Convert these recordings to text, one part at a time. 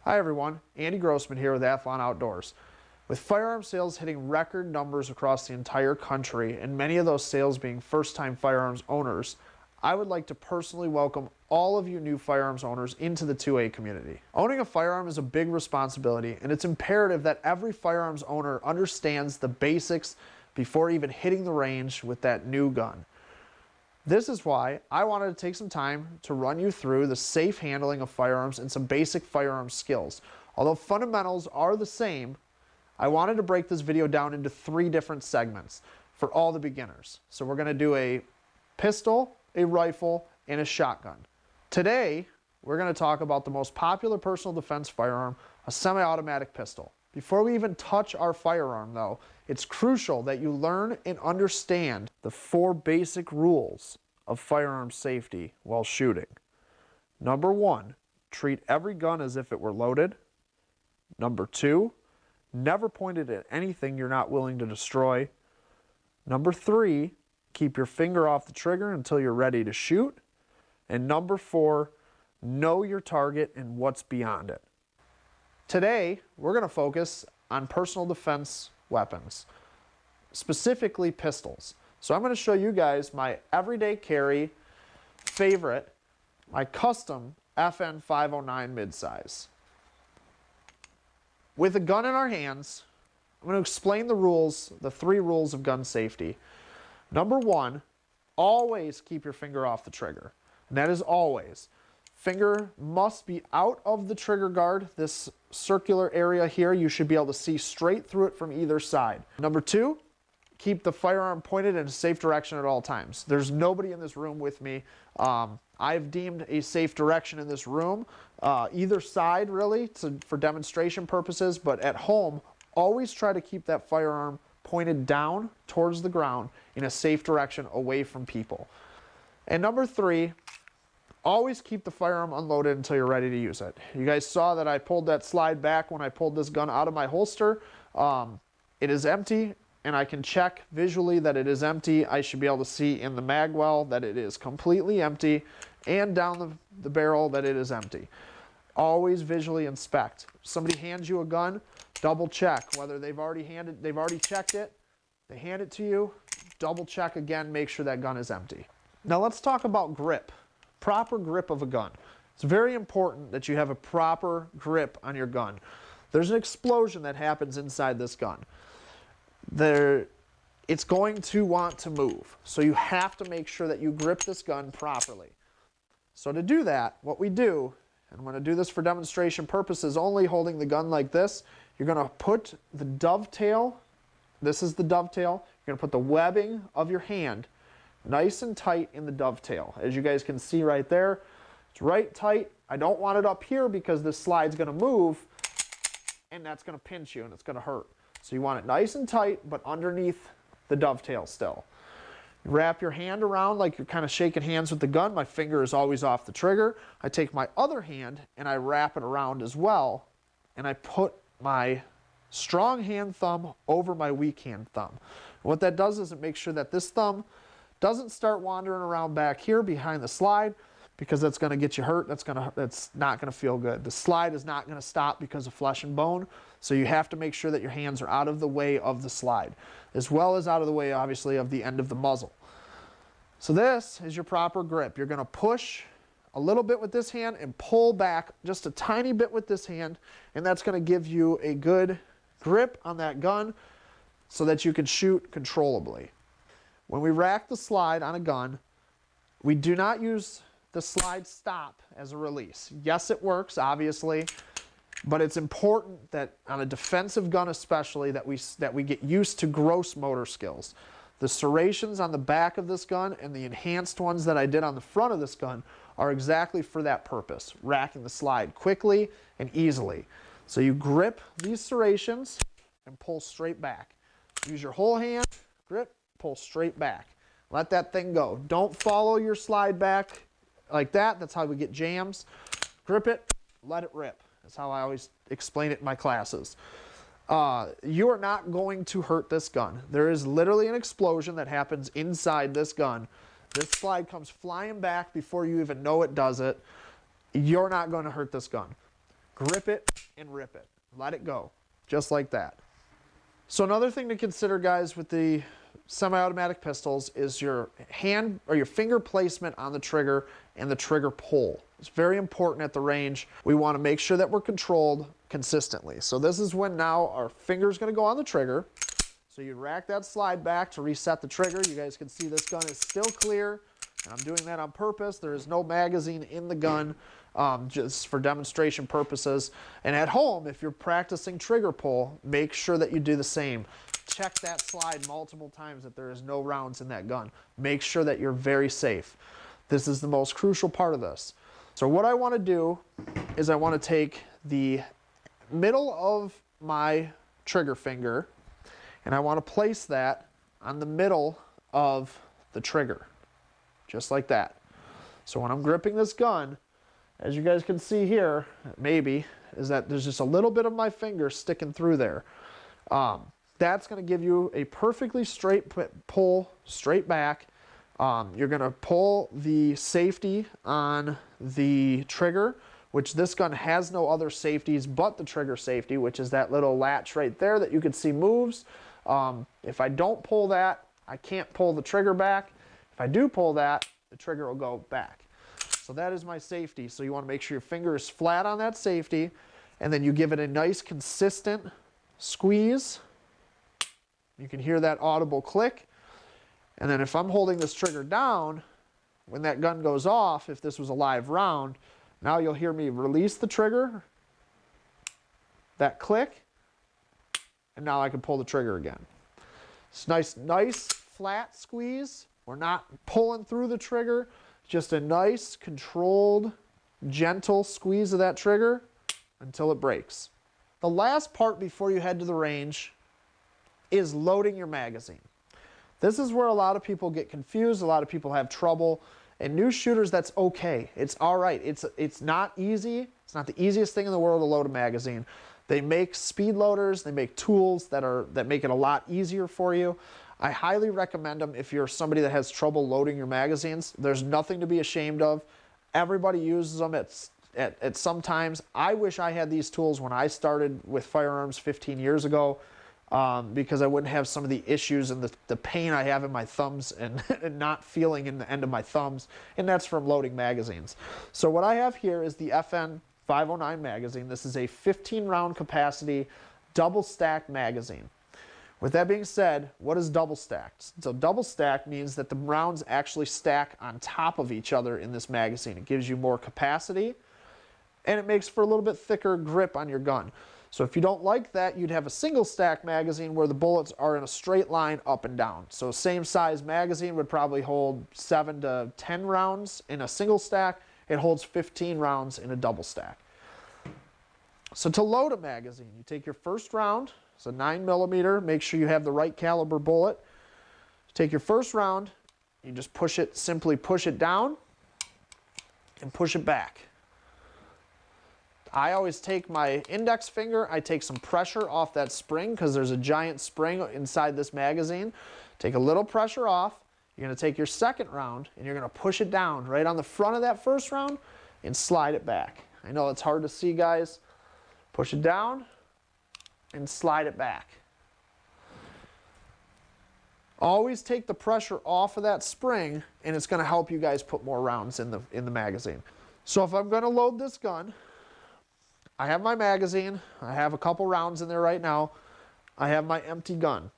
Hi everyone, Andy Grossman here with Athlon Outdoors. With firearm sales hitting record numbers across the entire country and many of those sales being first-time firearms owners, I would like to personally welcome all of you new firearms owners into the 2A community. Owning a firearm is a big responsibility, and it's imperative that every firearms owner understands the basics before even hitting the range with that new gun. This is why I wanted to take some time to run you through the safe handling of firearms and some basic firearm skills. Although fundamentals are the same, I wanted to break this video down into 3 different segments for all the beginners. So we're going to do a pistol, a rifle, and a shotgun. Today, we're going to talk about the most popular personal defense firearm, a semi-automatic pistol. Before we even touch our firearm though, it's crucial that you learn and understand the 4 basic rules of firearm safety while shooting. Number 1, treat every gun as if it were loaded. Number 2, never point it at anything you're not willing to destroy. Number 3, keep your finger off the trigger until you're ready to shoot. And number 4, know your target and what's beyond it. Today, we're going to focus on personal defense weapons, specifically pistols. So I'm going to show you guys my everyday carry favorite, my custom FN 509 midsize. With a gun in our hands, I'm going to explain the rules, the 3 rules of gun safety. Number 1, always keep your finger off the trigger. And that is always. Finger must be out of the trigger guard, this circular area here. You should be able to see straight through it from either side. Number 2, keep the firearm pointed in a safe direction at all times. There's nobody in this room with me. I've deemed a safe direction in this room, either side really, for demonstration purposes, but at home, always try to keep that firearm pointed down towards the ground in a safe direction away from people. And number 3, always keep the firearm unloaded until you're ready to use it. You guys saw that I pulled that slide back when I pulled this gun out of my holster. It is empty, and I can check visually that it is empty. I should be able to see in the mag well that it is completely empty, and down the barrel that it is empty. Always visually inspect. If somebody hands you a gun, double check whether they've already checked it. They hand it to you, double check again, make sure that gun is empty. Now let's talk about grip. Proper grip of a gun. It's very important that you have a proper grip on your gun. There's an explosion that happens inside this gun. It's going to want to move. So you have to make sure that you grip this gun properly. So to do that, what we do, and I'm going to do this for demonstration purposes only, holding the gun like this, you're going to put the dovetail, this is the dovetail, you're going to put the webbing of your hand nice and tight in the dovetail. As you guys can see right there, it's right tight. I don't want it up here because this slide's going to move and that's going to pinch you and it's going to hurt. So you want it nice and tight but underneath the dovetail still. You wrap your hand around like you're kind of shaking hands with the gun. My finger is always off the trigger. I take my other hand and I wrap it around as well, and I put my strong hand thumb over my weak hand thumb. And what that does is it makes sure that this thumb doesn't start wandering around back here behind the slide, because that's going to get you hurt. That's not going to feel good. The slide is not going to stop because of flesh and bone, so you have to make sure that your hands are out of the way of the slide, as well as out of the way, obviously, of the end of the muzzle. So this is your proper grip. You're going to push a little bit with this hand and pull back just a tiny bit with this hand, and that's going to give you a good grip on that gun so that you can shoot controllably. When we rack the slide on a gun, we do not use the slide stop as a release. Yes, it works, obviously, but it's important that on a defensive gun especially that we get used to gross motor skills. The serrations on the back of this gun and the enhanced ones that I did on the front of this gun are exactly for that purpose, racking the slide quickly and easily. So you grip these serrations and pull straight back. Use your whole hand, grip, pull straight back. Let that thing go. Don't follow your slide back like that. That's how we get jams. Grip it, let it rip. That's how I always explain it in my classes. You are not going to hurt this gun. There is literally an explosion that happens inside this gun. This slide comes flying back before you even know it does it. You're not going to hurt this gun. grip it, and rip it. Let it go, just like that. So another thing to consider, guys, with the semi-automatic pistols is your hand or your finger placement on the trigger and the trigger pull. It's very important at the range. We want to make sure that we're controlled consistently. So this is when now our finger's going to go on the trigger. So you rack that slide back to reset the trigger. You guys can see this gun is still clear, and I'm doing that on purpose. There is no magazine in the gun, just for demonstration purposes. And at home, if you're practicing trigger pull, make sure that you do the same. Check that slide multiple times that there is no rounds in that gun. Make sure that you're very safe. This is the most crucial part of this. So what I want to do is I want to take the middle of my trigger finger and I want to place that on the middle of the trigger, just like that. So when I'm gripping this gun, as you guys can see here, maybe, is that there's just a little bit of my finger sticking through there. That's going to give you a perfectly straight pull, straight back. You're going to pull the safety on the trigger, which this gun has no other safeties but the trigger safety, which is that little latch right there that you can see moves. If I don't pull that, I can't pull the trigger back. If I do pull that, the trigger will go back. So that is my safety. So you want to make sure your finger is flat on that safety, and then you give it a nice consistent squeeze. You can hear that audible click. And then if I'm holding this trigger down, when that gun goes off, if this was a live round, now you'll hear me release the trigger, that click, and now I can pull the trigger again. It's nice flat squeeze. We're not pulling through the trigger, just a nice controlled, gentle squeeze of that trigger until it breaks. The last part before you head to the range is loading your magazine. This is where a lot of people get confused, a lot of people have trouble, and new shooters, that's okay. It's all right. It's not easy. It's not the easiest thing in the world to load a magazine. They make speed loaders, they make tools that make it a lot easier for you. I highly recommend them if you're somebody that has trouble loading your magazines. There's nothing to be ashamed of. Everybody uses them at some times. I wish I had these tools when I started with firearms 15 years ago, because I wouldn't have some of the issues and the pain I have in my thumbs and not feeling in the end of my thumbs, and that's from loading magazines. So what I have here is the FN 509 magazine. This is a 15 round capacity double stacked magazine. With that being said, what is double stacked? So double stacked means that the rounds actually stack on top of each other in this magazine. It gives you more capacity, and it makes for a little bit thicker grip on your gun. So if you don't like that, you'd have a single stack magazine where the bullets are in a straight line up and down. So same size magazine would probably hold 7 to 10 rounds in a single stack. It holds 15 rounds in a double stack. So to load a magazine, you take your first round. It's a 9mm. Make sure you have the right caliber bullet. Take your first round. You just push it, simply push it down and push it back. I always take my index finger, I take some pressure off that spring because there's a giant spring inside this magazine. Take a little pressure off. You're going to take your second round and you're going to push it down right on the front of that first round and slide it back. I know it's hard to see, guys. Push it down and slide it back. Always take the pressure off of that spring, and it's going to help you guys put more rounds in the magazine. So if I'm going to load this gun, I have my magazine. I have a couple rounds in there right now. I have my empty gun.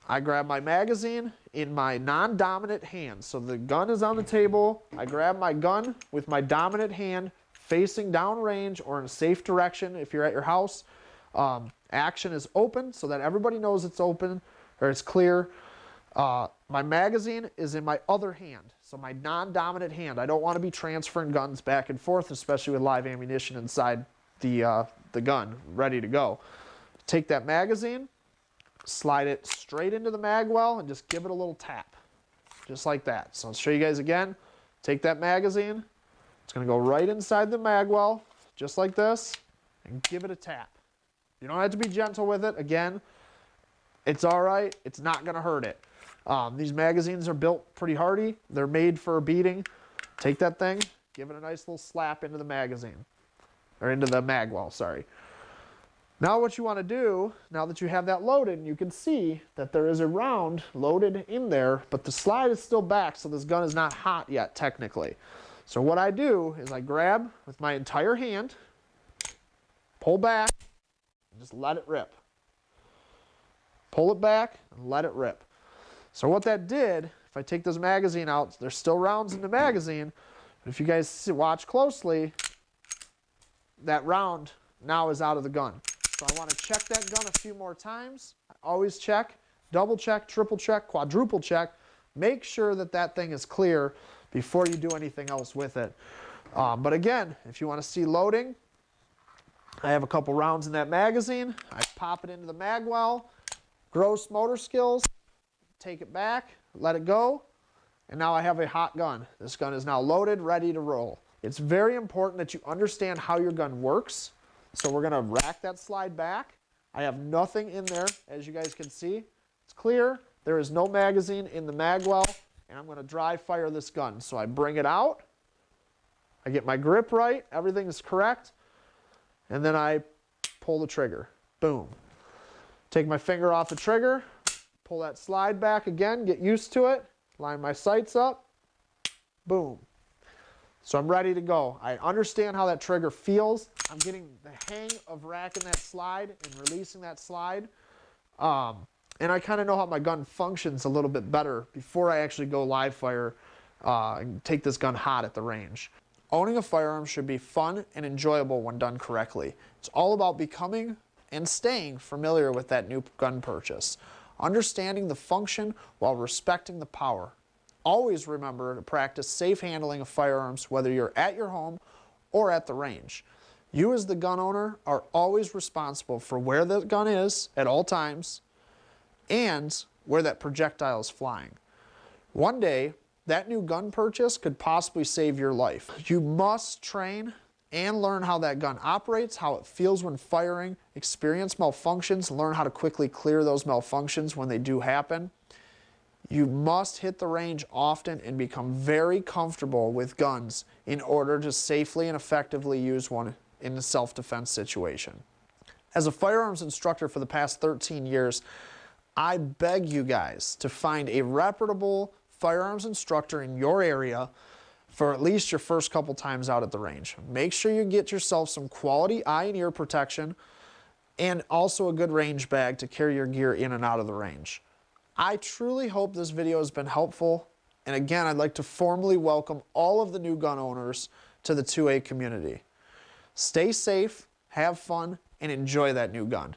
I grab my magazine in my non-dominant hand. So the gun is on the table. I grab my gun with my dominant hand facing downrange or in a safe direction if you're at your house. Action is open so that everybody knows it's open or it's clear. My magazine is in my other hand, so my non-dominant hand. I don't want to be transferring guns back and forth, especially with live ammunition inside the gun, ready to go. Take that magazine, slide it straight into the mag well, and just give it a little tap, just like that. So I'll show you guys again. Take that magazine. It's going to go right inside the mag well, just like this, and give it a tap. You don't have to be gentle with it. Again, it's all right. It's not going to hurt it. These magazines are built pretty hardy. They're made for a beating. Take that thing, give it a nice little slap into the magazine. or into the mag well, sorry. Now what you want to do, now that you have that loaded, you can see that there is a round loaded in there, but the slide is still back, so this gun is not hot yet, technically. So what I do is I grab with my entire hand, pull back, and just let it rip. Pull it back and let it rip. So what that did, if I take this magazine out, there's still rounds in the magazine, but if you guys watch closely, that round now is out of the gun. So I want to check that gun a few more times. I always check, double check, triple check, quadruple check. Make sure that that thing is clear before you do anything else with it. But again, if you want to see loading, I have a couple rounds in that magazine. I pop it into the mag well, gross motor skills, take it back, let it go, and now I have a hot gun. This gun is now loaded, ready to roll. It's very important that you understand how your gun works. So we're going to rack that slide back. I have nothing in there, as you guys can see. It's clear. There is no magazine in the mag well, and I'm going to dry fire this gun. So I bring it out. I get my grip right. Everything is correct. And then I pull the trigger. Boom. Take my finger off the trigger. Pull that slide back again. Get used to it. Line my sights up. Boom. So I'm ready to go. I understand how that trigger feels. I'm getting the hang of racking that slide and releasing that slide. And I kind of know how my gun functions a little bit better before I actually go live fire and take this gun hot at the range. Owning a firearm should be fun and enjoyable when done correctly. It's all about becoming and staying familiar with that new gun purchase. Understanding the function while respecting the power. Always remember to practice safe handling of firearms, whether you're at your home or at the range. You as the gun owner are always responsible for where the gun is at all times and where that projectile is flying. One day, that new gun purchase could possibly save your life. You must train and learn how that gun operates, how it feels when firing, experience malfunctions, learn how to quickly clear those malfunctions when they do happen. You must hit the range often and become very comfortable with guns in order to safely and effectively use one in a self-defense situation. As a firearms instructor for the past 13 years, I beg you guys to find a reputable firearms instructor in your area for at least your first couple times out at the range. Make sure you get yourself some quality eye and ear protection and also a good range bag to carry your gear in and out of the range. I truly hope this video has been helpful, and again, I'd like to formally welcome all of the new gun owners to the 2A community. Stay safe, have fun, and enjoy that new gun.